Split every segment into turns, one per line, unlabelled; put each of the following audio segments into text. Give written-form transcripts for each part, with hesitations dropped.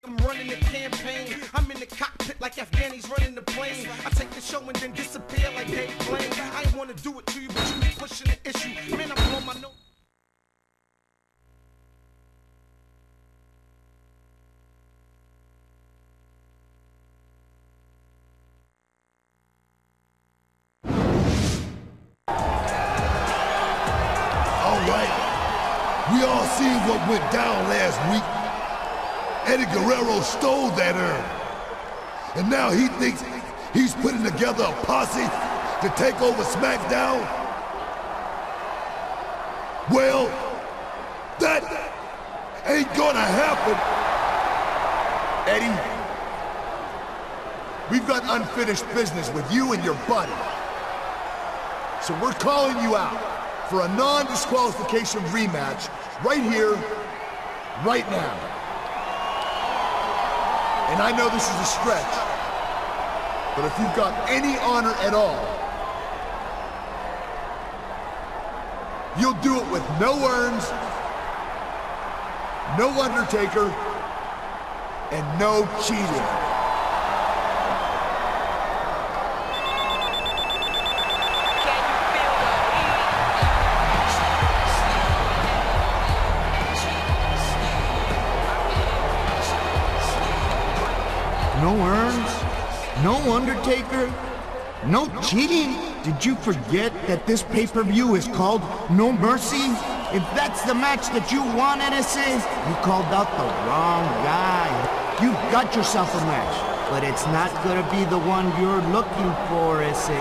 I'm running the campaign. I'm in the cockpit like Afghanis running the plane. I take the show and then disappear like Dave Blaine. I ain't wanna do it to you, but you be pushing the issue. Man, I'm blowing my nose.
We all seen what went down last week. Eddie Guerrero stole that urn. And now he thinks he's putting together a posse to take over Smackdown? Well, that ain't gonna happen.
Eddie, we've got unfinished business with you and your buddy. So we're calling you out for a non-disqualification rematch right here, right now. And I know this is a stretch, but if you've got any honor at all, you'll do it with no urns, no Undertaker, and no cheating.
No urns, no Undertaker, no cheating. Did you forget that this pay-per-view is called No Mercy? If that's the match that you wanted to see, you called out the wrong guy. You've got yourself a match, but it's not gonna be the one you're looking for, Issy.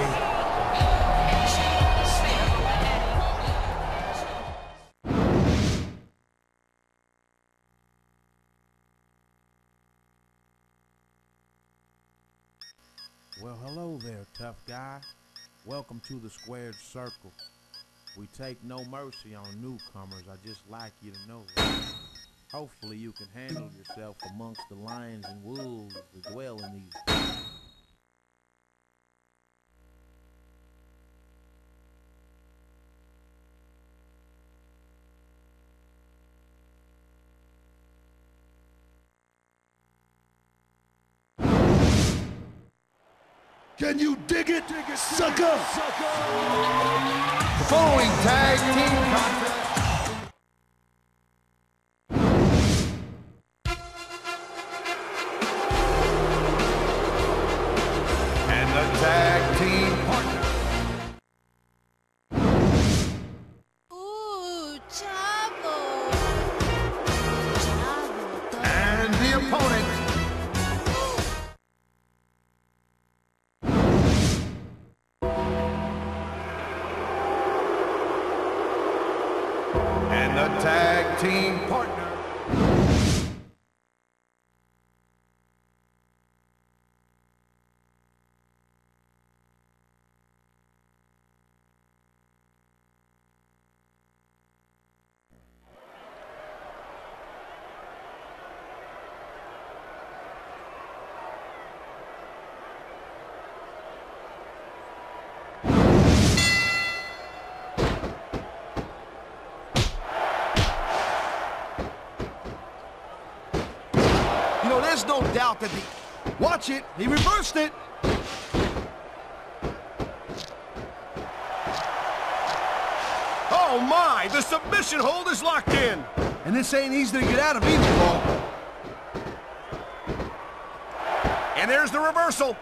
Well, hello there, tough guy. Welcome to the squared circle. We take no mercy on newcomers. I just like you to know that. Hopefully you can handle yourself amongst the lions and wolves that dwell in these.
Can you dig it, sucker?
The following tag team contest. And the tag team partner.
Ooh, Chavo.
And the opponent. And the tag team partner.
There's no doubt that Watch it! He reversed it!
Oh my! The submission hold is locked in!
And this ain't easy to get out of either, Paul.
And there's the reversal.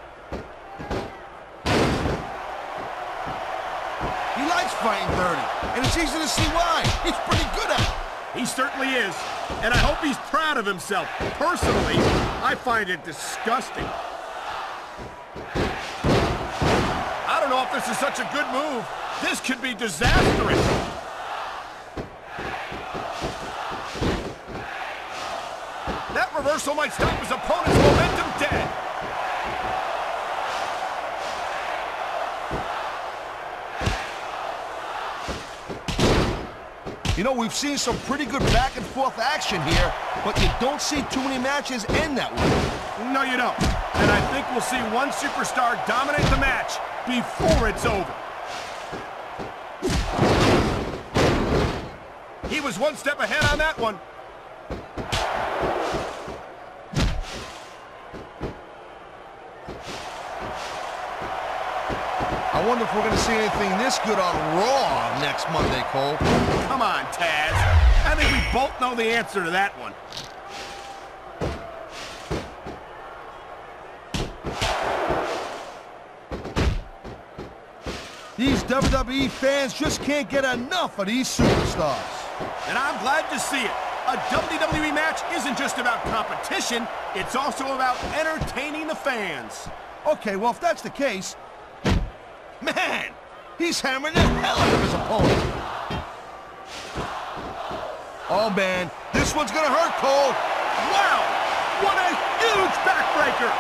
He likes fighting dirty, and it's easy to see why. He's pretty good at it.
He certainly is, and I hope he's proud of himself. Personally, I find it disgusting. I don't know if this is such a good move. This could be disastrous. That reversal might stop his opponent's momentum dead.
You know, we've seen some pretty good back-and-forth action here, but you don't see too many matches end that way.
No, you don't. And I think we'll see one superstar dominate the match before it's over. He was one step ahead on that one.
I wonder if we're going to see anything this good on Raw next Monday, Cole.
Come on, Taz. I think we both know the answer to that one.
These WWE fans just can't get enough of these superstars.
And I'm glad to see it. A WWE match isn't just about competition, it's also about entertaining the fans.
Okay, well, if that's the case, man, he's hammering the hell out of his opponent. Oh, man, this one's gonna hurt, Cole.
Wow, what a huge backbreaker.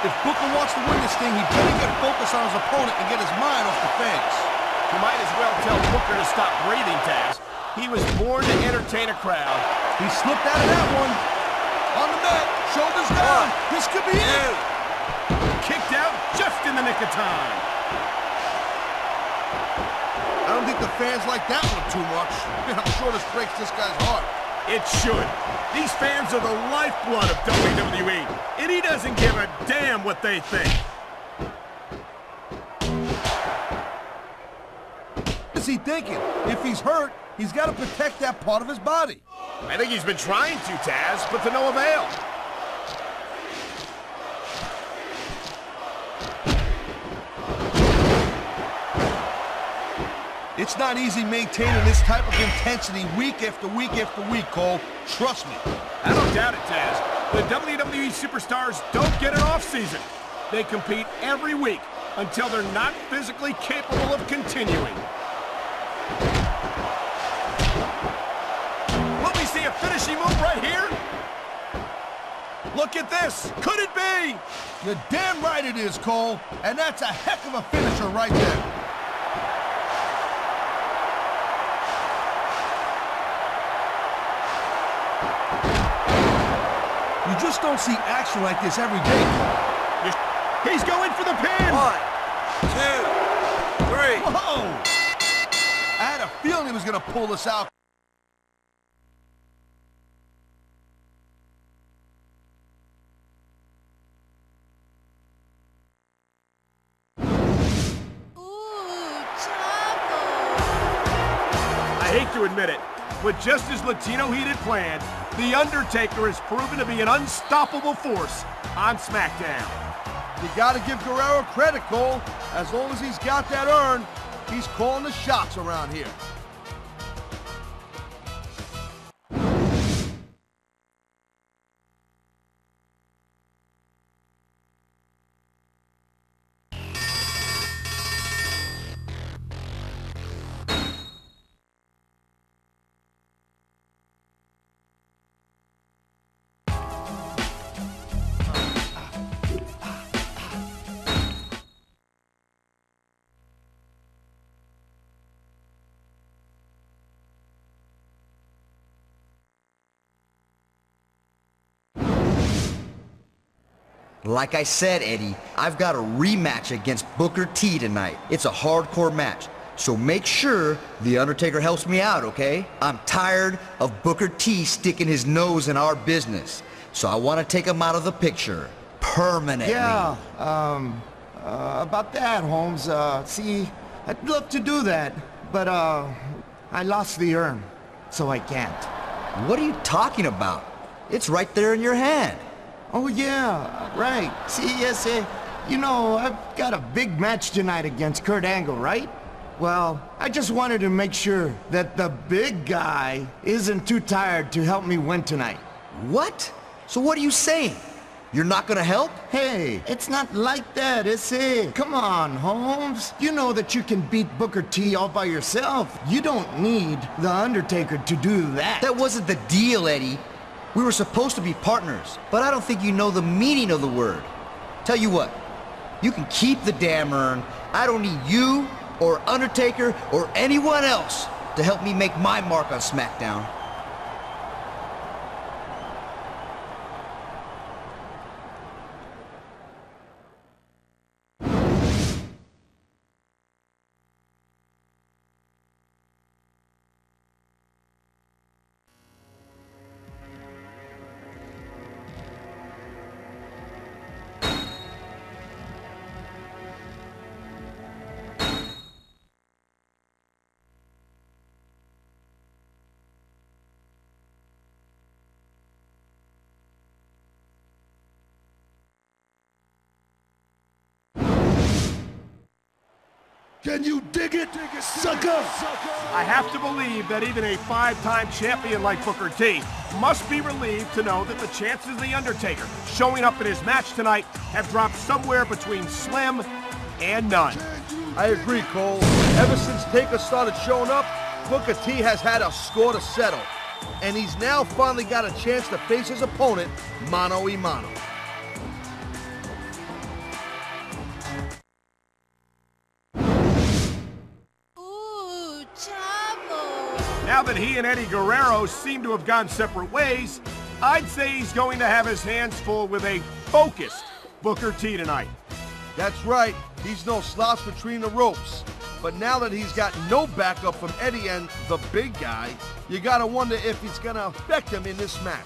If Booker wants to win this thing, he better get focused on his opponent and get his mind off the fence.
You might as well tell Booker to stop breathing, Taz. He was born to entertain a crowd.
He slipped out of that one. On the mat, shoulders down. This could be it.
Kicked out just in the nick of time.
I don't think the fans like that one too much. I'm sure this breaks this guy's heart.
It should. These fans are the lifeblood of WWE, and he doesn't give a damn what they think.
What is he thinking? If he's hurt, he's got to protect that part of his body.
I think he's been trying to, Taz, but to no avail.
It's not easy maintaining this type of intensity week after week after week, Cole. Trust me.
I don't doubt it, Taz. The WWE superstars don't get an off-season. They compete every week until they're not physically capable of continuing. Will we see a finishing move right here? Look at this. Could it be?
You're damn right it is, Cole. And that's a heck of a finisher right there. You just don't see action like this every day.
He's going for the pin.
1, 2, 3.
Whoa! I had a feeling he was going to pull this out.
I hate to admit it, but just as Latino Heat had planned, The Undertaker has proven to be an unstoppable force on SmackDown.
You got to give Guerrero credit, Cole. As long as he's got that urn, he's calling the shots around here.
Like I said, Eddie, I've got a rematch against Booker T tonight. It's a hardcore match, so make sure The Undertaker helps me out, okay? I'm tired of Booker T sticking his nose in our business, so I want to take him out of the picture. Permanently.
Yeah, about that, Holmes. See, I'd love to do that, but, I lost the urn, so I can't.
What are you talking about? It's right there in your hand.
Oh, yeah, right. See, yes, you know, I've got a big match tonight against Kurt Angle, right? Well, I just wanted to make sure that the big guy isn't too tired to help me win tonight.
What? So what are you saying? You're not gonna help?
Hey, it's not like that, is it? Come on, Holmes. You know that you can beat Booker T all by yourself. You don't need The Undertaker to do that.
That wasn't the deal, Eddie. We were supposed to be partners, but I don't think you know the meaning of the word. Tell you what, you can keep the damn urn. I don't need you or Undertaker or anyone else to help me make my mark on SmackDown.
Can you dig it, sucker?
I have to believe that even a 5-time champion like Booker T must be relieved to know that the chances of The Undertaker showing up in his match tonight have dropped somewhere between slim and none.
I agree, Cole. Ever since Taker started showing up, Booker T has had a score to settle. And he's now finally got a chance to face his opponent mano a mano.
Now that he and Eddie Guerrero seem to have gone separate ways, I'd say he's going to have his hands full with a focused Booker T tonight.
That's right, he's no slouch between the ropes. But now that he's got no backup from Eddie and the big guy, you gotta wonder if it's gonna affect him in this match.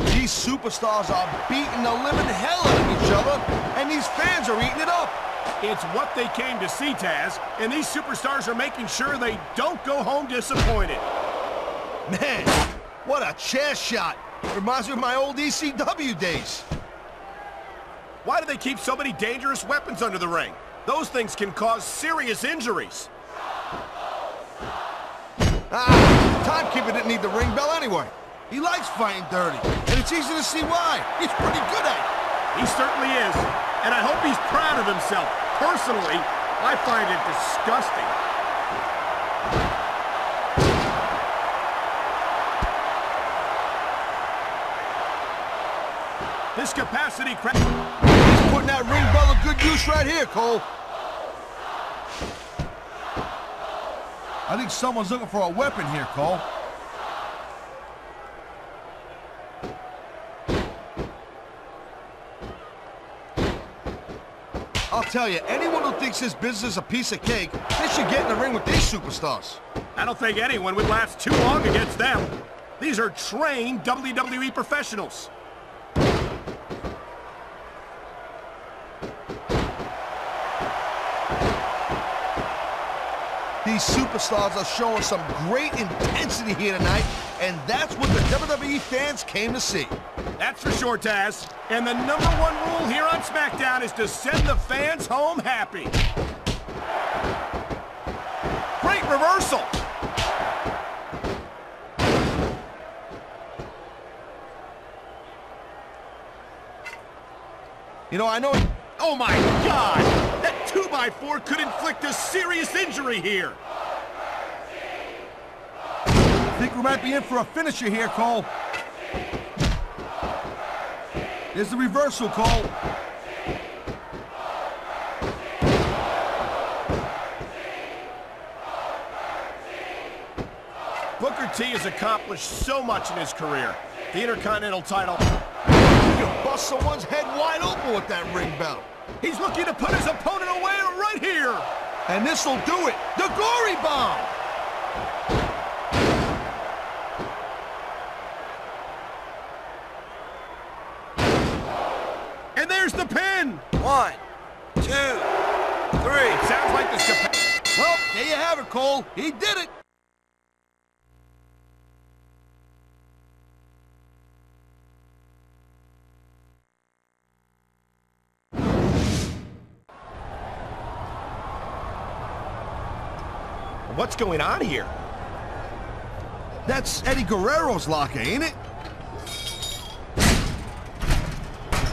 These superstars are beating the living hell out of each other, and these fans are eating it up.
It's what they came to see, Taz, and these superstars are making sure they don't go home disappointed.
Man, what a chair shot. Reminds me of my old ECW days.
Why do they keep so many dangerous weapons under the ring? Those things can cause serious injuries.
Timekeeper didn't need the ring bell anyway. He likes fighting dirty, and it's easy to see why. He's pretty good at it.
He certainly is, and I hope he's proud of himself. Personally, I find it disgusting. This capacity crap.
He's putting that ring bell to good use right here, Cole. I think someone's looking for a weapon here, Cole. I'll tell you, anyone who thinks this business is a piece of cake, they should get in the ring with these superstars.
I don't think anyone would last too long against them. These are trained WWE professionals.
These superstars are showing some great intensity here tonight, and that's what the WWE fans came to see.
That's for sure, Taz. And the #1 rule here on SmackDown is to send the fans home happy. Great reversal.
You know, I know...
Oh my God! That 2x4 could inflict a serious injury here.
I think we might be in for a finisher here, Cole. There's the reversal, Cole.
Booker T has accomplished so much in his career. The Intercontinental title.
You can bust someone's head wide open with that ring bell.
He's looking to put his opponent away right here.
And this'll do it. The Gory Bomb.
And there's the pin.
1, 2, 3.
It sounds like this.
Well, there you have it, Cole. He did it.
What's going on here?
That's Eddie Guerrero's locker, ain't it?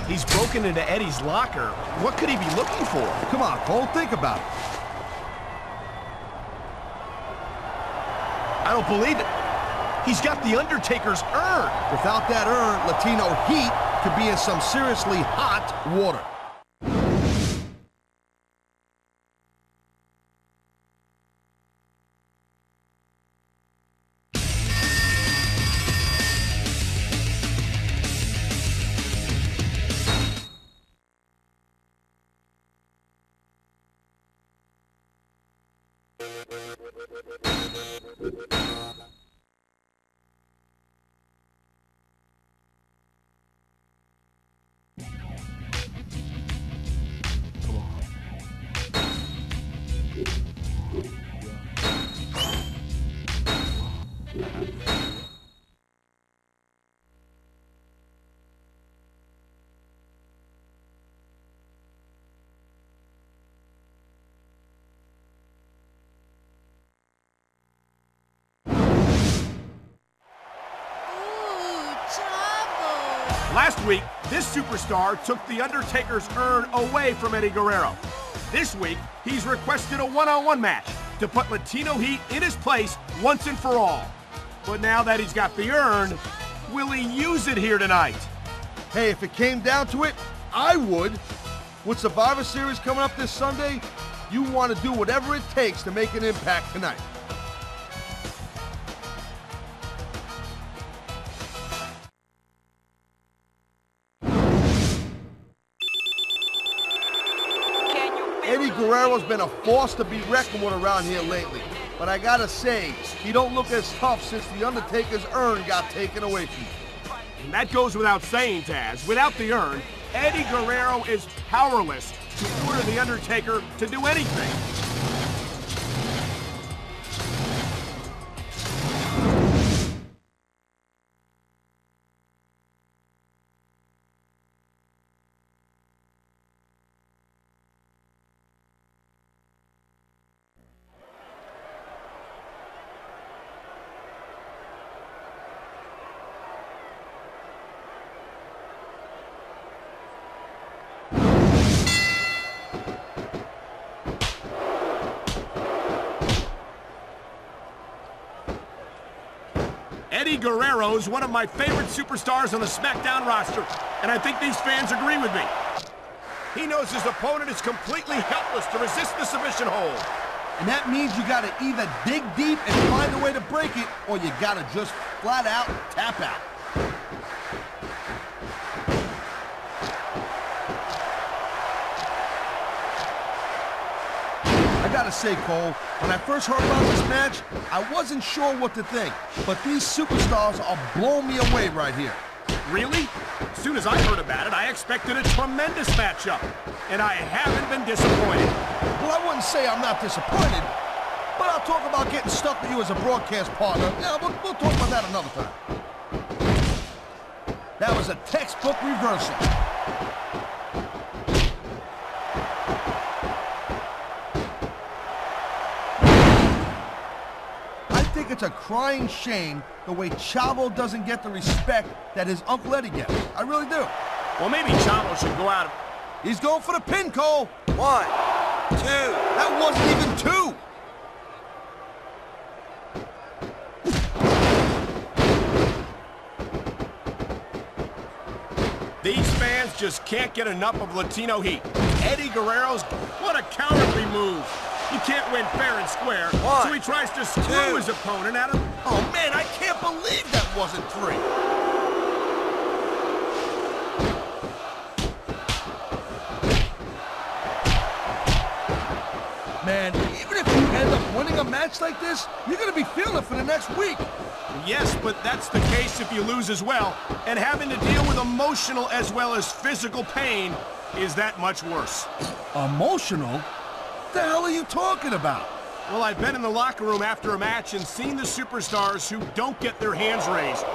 He's broken into Eddie's locker. What could he be looking for?
Come on, Cole, think about it.
I don't believe it. He's got The Undertaker's urn.
Without that urn, Latino Heat could be in some seriously hot water.
Last week, this superstar took The Undertaker's urn away from Eddie Guerrero. This week, he's requested a one-on-one match to put Latino Heat in his place once and for all. But now that he's got the urn, will he use it here tonight?
Hey, if it came down to it, I would. With Survivor Series coming up this Sunday, you want to do whatever it takes to make an impact tonight. Eddie Guerrero's been a force to be reckoned with around here lately. But I gotta say, he don't look as tough since The Undertaker's urn got taken away from him.
And that goes without saying, Taz. Without the urn, Eddie Guerrero is powerless to order The Undertaker to do anything. Eddie Guerrero's one of my favorite superstars on the Smackdown roster, and I think these fans agree with me. He knows his opponent is completely helpless to resist the submission hold.
And that means you gotta either dig deep and find a way to break it, or you gotta just flat out tap out. I gotta say, Cole, when I first heard about this match, I wasn't sure what to think, but these superstars are blowing me away right here.
Really? As soon as I heard about it, I expected a tremendous matchup, and I haven't been disappointed.
Well, I wouldn't say I'm not disappointed, but I'll talk about getting stuck with you as a broadcast partner. Yeah, we'll talk about that another time. That was a textbook reversal. I think it's a crying shame the way Chavo doesn't get the respect that his Uncle Eddie gets. I really do.
Well, maybe Chavo should go out.
He's going for the pin, Cole.
1, 2.
That wasn't even 2.
These fans just can't get enough of Latino heat. Eddie Guerrero's, what a cowardly move. He can't win fair and square, so he tries to screw his opponent out of...
Oh, man, I can't believe that wasn't 3. Man, even if you end up winning a match like this, you're going to be feeling it for the next week.
Yes, but that's the case if you lose as well, and having to deal with emotional as well as physical pain is that much worse.
Emotional? What the hell are you talking about?
Well, I've been in the locker room after a match and seen the superstars who don't get their hands raised.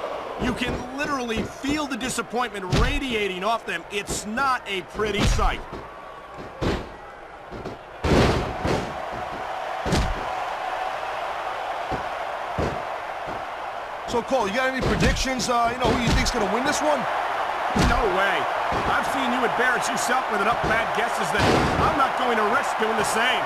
You can literally feel the disappointment radiating off them. It's not a pretty sight.
So, Cole, you got any predictions, who you think's going to win this one?
No way. I've seen you embarrass yourself with enough bad guesses that I'm not going to risk doing the same.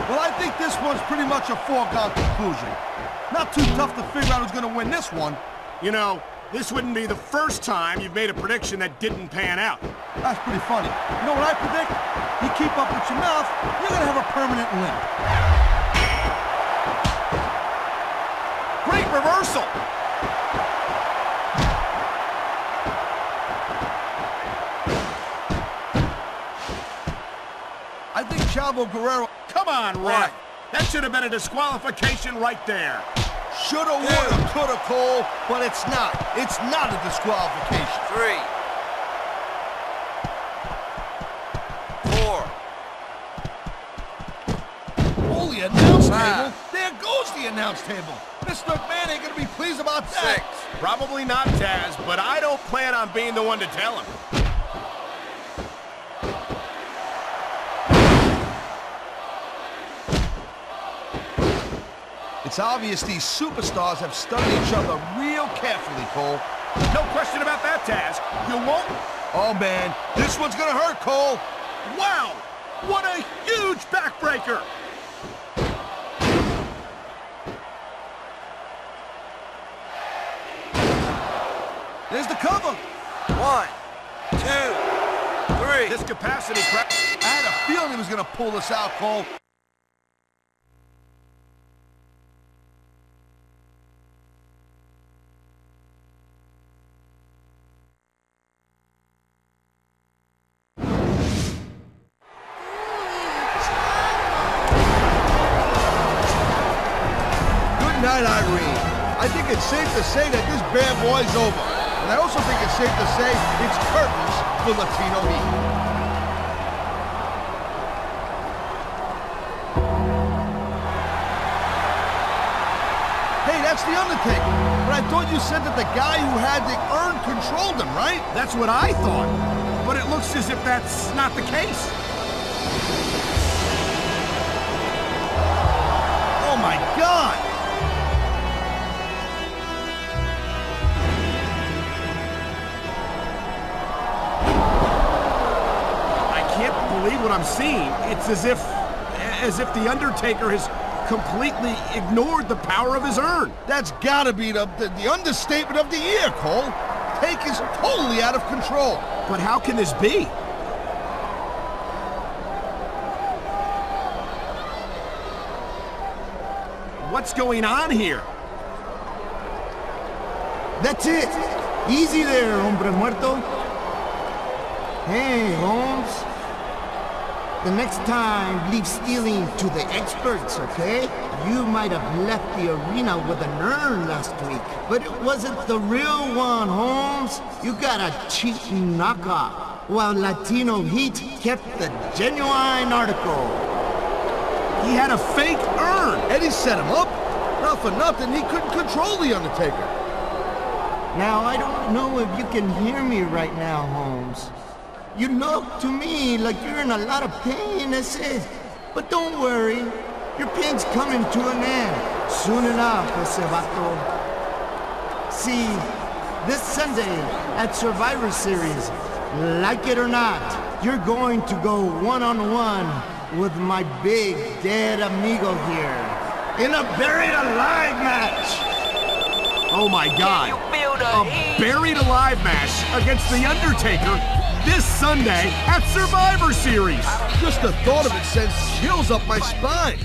Well, I think this one's pretty much a foregone conclusion. Not too tough to figure out who's going to win this one.
You know, this wouldn't be the first time you've made a prediction that didn't pan out.
That's pretty funny. You know what I predict? You keep up with your mouth, you're going to have a permanent limp.
Great reversal!
I think Chavo Guerrero...
Come on, Ref. That should have been a disqualification right there.
Shoulda, woulda, coulda, Cole, but it's not. It's not a disqualification.
3, 4.
Holy announce table. There goes the announce table. Mr. McMahon ain't gonna be pleased about that.
6.
Probably not, Taz, but I don't plan on being the one to tell him.
It's obvious these superstars have studied each other real carefully, Cole.
No question about that, Taz. You won't?
Oh, man, this one's gonna hurt, Cole.
Wow! What a huge backbreaker!
There's the cover.
1, 2, 3.
This capacity crap.
I had a feeling he was gonna pull this out, Cole. Night, Irene. I think it's safe to say that this bad boy's over. And I also think it's safe to say it's curtains for Latino Heat. Hey, that's The Undertaker. But I thought you said that the guy who had the urn controlled him, right?
That's what I thought. But it looks as if that's not the case.
Oh my God!
Believe what I'm seeing. It's as if the Undertaker has completely ignored the power of his urn.
That's gotta be the understatement of the year, Cole. Take is totally out of control.
But how can this be? What's going on here?
That's it. Easy there, hombre muerto. Hey, Holmes. The next time, leave stealing to the experts, okay? You might have left the arena with an urn last week, but it wasn't the real one, Holmes. You got a cheap knockoff, while Latino Heat kept the genuine article.
He had a fake urn.
Eddie set him up. Not for nothing, he couldn't control the Undertaker.
Now, I don't know if you can hear me right now, Holmes. You look to me like you're in a lot of pain, ese. But don't worry, your pain's coming to an end. Soon enough, ese vato. See, this Sunday at Survivor Series, like it or not, you're going to go one-on-one with my big dead amigo here. In a buried alive match!
Oh my God. A buried alive match against The Undertaker this Sunday at Survivor Series.
Just the thought of it sends chills up my spine.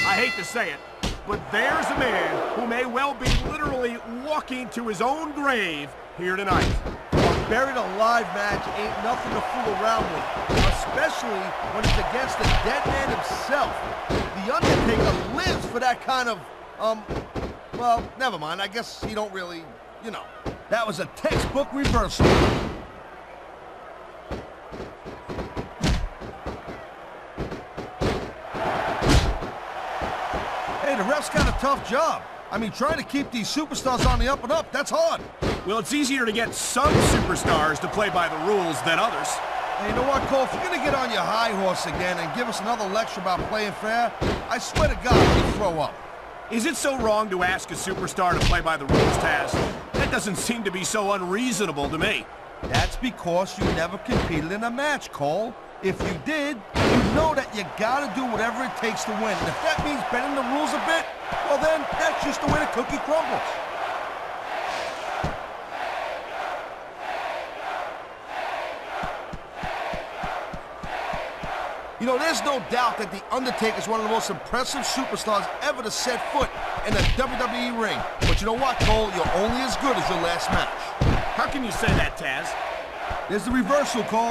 I hate to say it, but there's a man who may well be literally walking to his own grave here tonight.
A buried alive match ain't nothing to fool around with, especially when it's against the dead man himself. The Undertaker lives for that kind of, well, never mind. I guess he don't really, you know. That was a textbook reversal. The ref's got a tough job. I mean, trying to keep these superstars on the up and up, that's hard.
Well, it's easier to get some superstars to play by the rules than others.
Hey, you know what, Cole? If you're going to get on your high horse again and give us another lecture about playing fair, I swear to God, you throw up.
Is it so wrong to ask a superstar to play by the rules, Taz? That doesn't seem to be so unreasonable to me.
That's because you never competed in a match, Cole. If you did, you know that you gotta do whatever it takes to win. And if that means bending the rules a bit, well then, that's just the way the cookie crumbles. You know, there's no doubt that The Undertaker is one of the most impressive superstars ever to set foot in a WWE ring. But you know what, Cole? You're only as good as your last match.
How can you say that, Taz?
There's the reversal, Cole.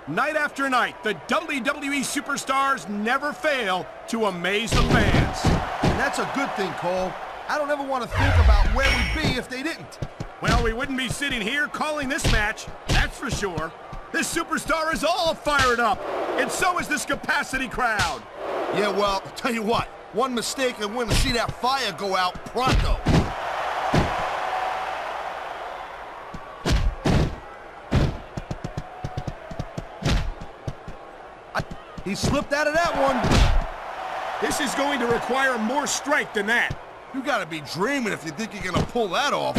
Night after night, the WWE superstars never fail to amaze the fans.
And that's a good thing, Cole. I don't ever want to think about where we'd be if they didn't.
Well, we wouldn't be sitting here calling this match, that's for sure. This superstar is all fired up, and so is this capacity crowd.
Yeah, well, I'll tell you what, one mistake and we're going to see that fire go out pronto. He slipped out of that one.
This is going to require more strength than that.
You gotta be dreaming if you think you're gonna pull that off.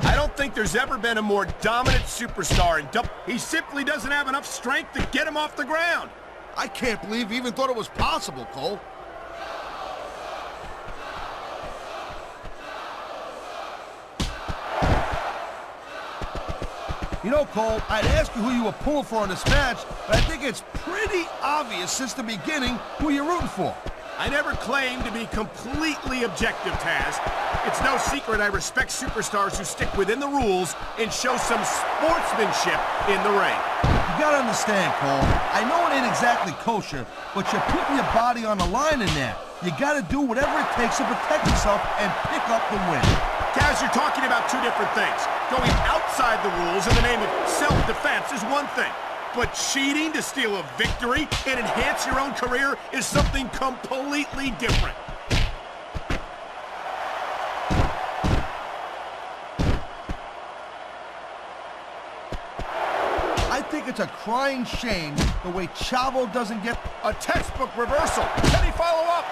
I don't think there's ever been a more dominant superstar in WWE. He simply doesn't have enough strength to get him off the ground.
I can't believe he even thought it was possible, Cole. You know, Cole, I'd ask you who you were pulling for in this match, but I think it's pretty obvious since the beginning who you're rooting for.
I never claimed to be completely objective, Taz. It's no secret I respect superstars who stick within the rules and show some sportsmanship in the ring.
You gotta understand, Cole, I know it ain't exactly kosher, but you're putting your body on the line in there. You gotta do whatever it takes to protect yourself and pick up the win.
Taz, you're talking about two different things. Going outside the rules in the name of self-defense is one thing, but cheating to steal a victory and enhance your own career is something completely different.
I think it's a crying shame the way Chavo doesn't get
a textbook reversal. Can he follow up?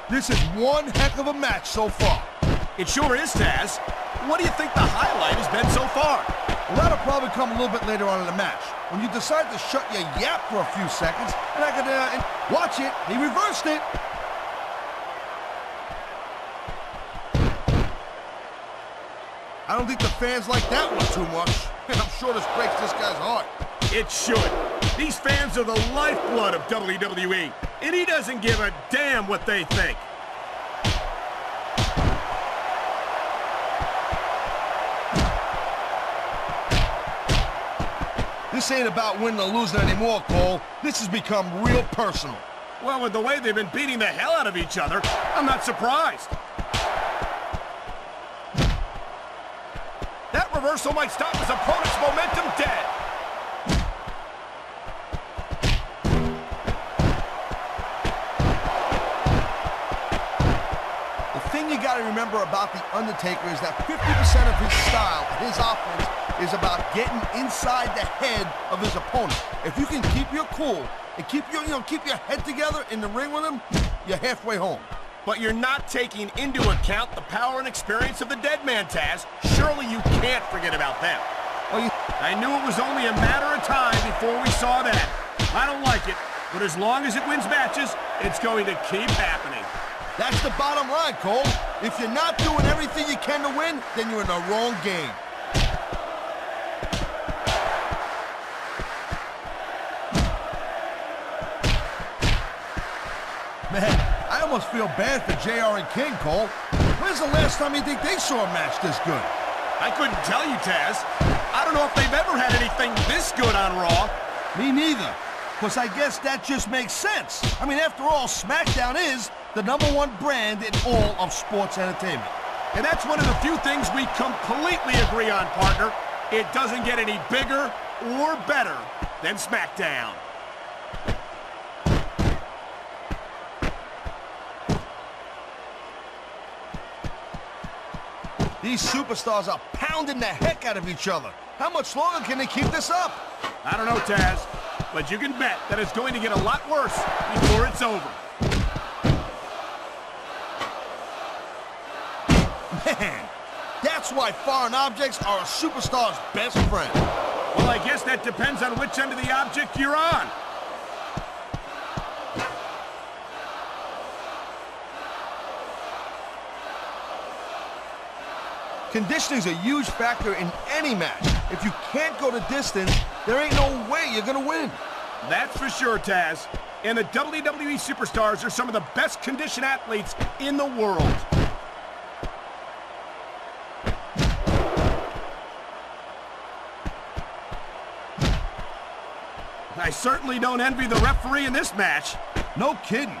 This is one heck of a match so far.
It sure is, Taz. What do you think the highlight has been so far?
Well, that'll probably come a little bit later on in the match, when you decide to shut your yap for a few seconds, and I could, watch it. He reversed it. I don't think the fans like that one too much. I'm sure this breaks this guy's heart.
It should. These fans are the lifeblood of WWE, and he doesn't give a damn what they think.
This ain't about winning or losing anymore, Cole. This has become real personal.
Well, with the way they've been beating the hell out of each other, I'm not surprised. That reversal might stop his opponent's momentum dead.
The thing you gotta remember about The Undertaker is that 50% of his style, his offense, is about getting inside the head of his opponent. If you can keep your cool and keep your head together in the ring with him, you're halfway home.
But you're not taking into account the power and experience of the dead man, Taz. Surely you can't forget about them.
Well,
I knew it was only a matter of time before we saw that. I don't like it, but as long as it wins matches, it's going to keep happening.
That's the bottom line, Cole. If you're not doing everything you can to win, then you're in the wrong game. Man, I almost feel bad for JR and King, Cole. When's the last time you think they saw a match this good?
I couldn't tell you, Taz. I don't know if they've ever had anything this good on Raw.
Me neither. Because I guess that just makes sense. I mean, after all, SmackDown is the #1 brand in all of sports entertainment.
And that's one of the few things we completely agree on, partner. It doesn't get any bigger or better than SmackDown.
These superstars are pounding the heck out of each other. How much longer can they keep this up?
I don't know, Taz, but you can bet that it's going to get a lot worse before it's over.
Man, that's why foreign objects are a superstar's best friend.
Well, I guess that depends on which end of the object you're on.
Conditioning's a huge factor in any match. If you can't go the distance, there ain't no way you're gonna win.
That's for sure, Taz. And the WWE superstars are some of the best conditioned athletes in the world. I certainly don't envy the referee in this match.
No kidding.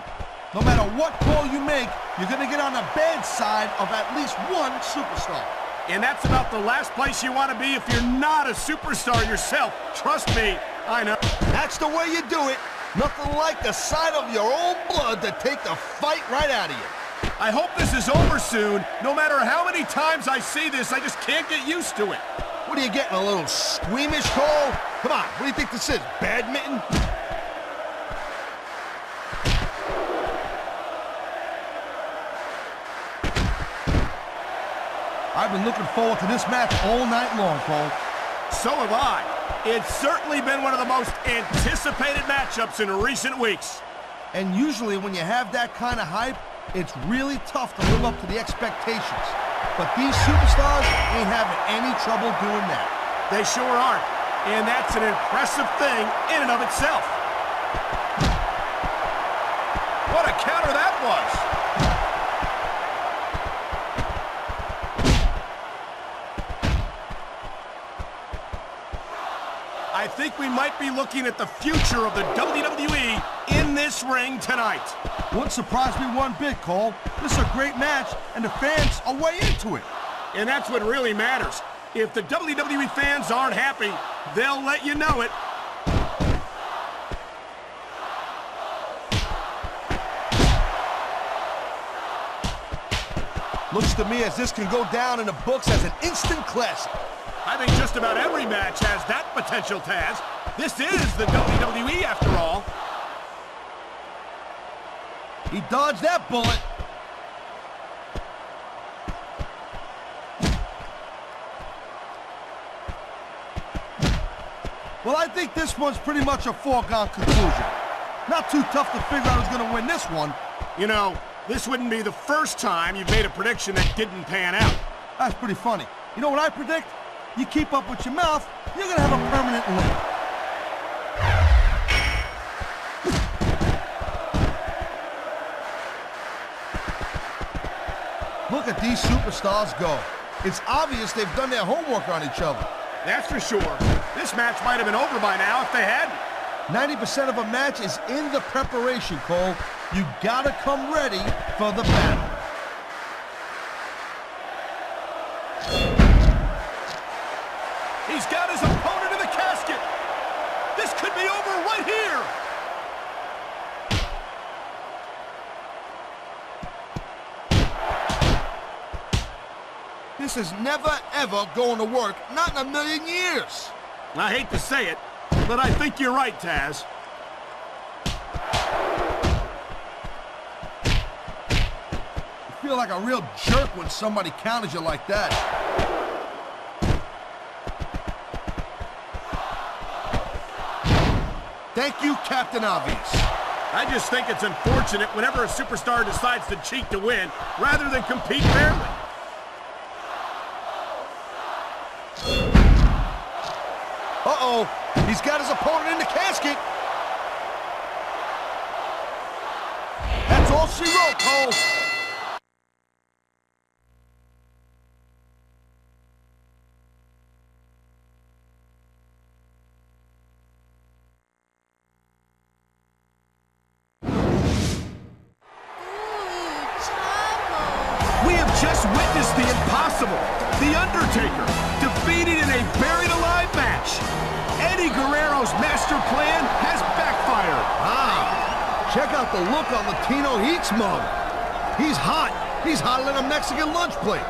No matter what call you make, you're gonna get on the bad side of at least one superstar.
And that's about the last place you want to be if you're not a superstar yourself. Trust me, I know.
That's the way you do it. Nothing like the sight of your own blood to take the fight right out of you.
I hope this is over soon. No matter how many times I see this, I just can't get used to it.
What are you getting, a little squeamish, Cole? Come on, what do you think this is, badminton? I've been looking forward to this match all night long, Cole.
So have I. It's certainly been one of the most anticipated matchups in recent weeks.
And usually when you have that kind of hype, it's really tough to live up to the expectations. But these superstars ain't having any trouble doing that.
They sure aren't. And that's an impressive thing in and of itself. What a counter that was. I think we might be looking at the future of the WWE in this ring tonight.
Wouldn't surprise me one bit, Cole. This is a great match, and the fans are way into it.
And that's what really matters. If the WWE fans aren't happy, they'll let you know it.
Looks to me as this can go down in the books as an instant classic.
I think just about every match has that potential, Taz. This is the WWE after all.
He dodged that bullet. Well, I think this one's pretty much a foregone conclusion. Not too tough to figure out who's going to win this one.
You know, this wouldn't be the first time you've made a prediction that didn't pan out.
That's pretty funny. You know what I predict? You keep up with your mouth, you're going to have a permanent limp. Look at these superstars go. It's obvious they've done their homework on each other.
That's for sure. This match might have been over by now if they hadn't.
90% of a match is in the preparation, Cole. You gotta come ready for the battle.
He's got his opponent in the casket. This could be over right here.
This is never, ever going to work. Not in a million years.
I hate to say it, but I think you're right, Taz.
You feel like a real jerk when somebody counters you like that. Thank you, Captain Obvious.
I just think it's unfortunate whenever a superstar decides to cheat to win rather than compete fairly.
Uh-oh, he's got his opponent in the casket. That's all she wrote, Cole.
We have just witnessed the impossible. The Undertaker defeated in a buried alive match. Eddie Guerrero's master plan has backfired.
Ah, check out the look on Latino Heat's mug. He's hot. He's hotter than a Mexican lunch plate.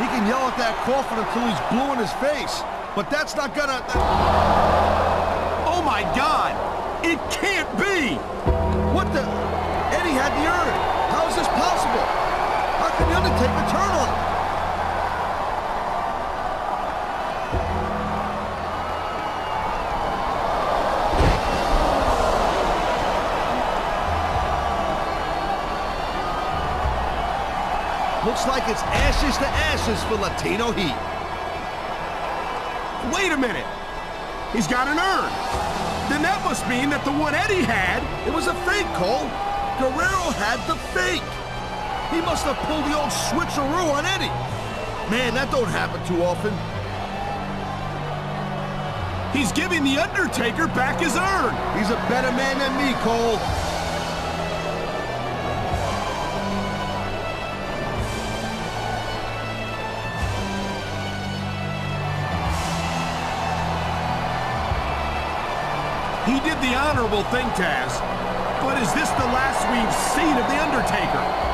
He can yell at that coffin until he's blue in his face, but that's not gonna...
Oh my God! It can't be!
What the... Eddie had the urn. How is this possible? How can the Undertaker turn on him? Looks like it's ashes to ashes for Latino Heat.
Wait a minute! He's got an urn! Then that must mean that the one Eddie had...
It was a fake, Cole. Guerrero had the fake. He must have pulled the old switcheroo on Eddie. Man, that don't happen too often.
He's giving the Undertaker back his urn!
He's a better man than me, Cole.
He did the honorable thing, Taz. But is this the last we've seen of The Undertaker?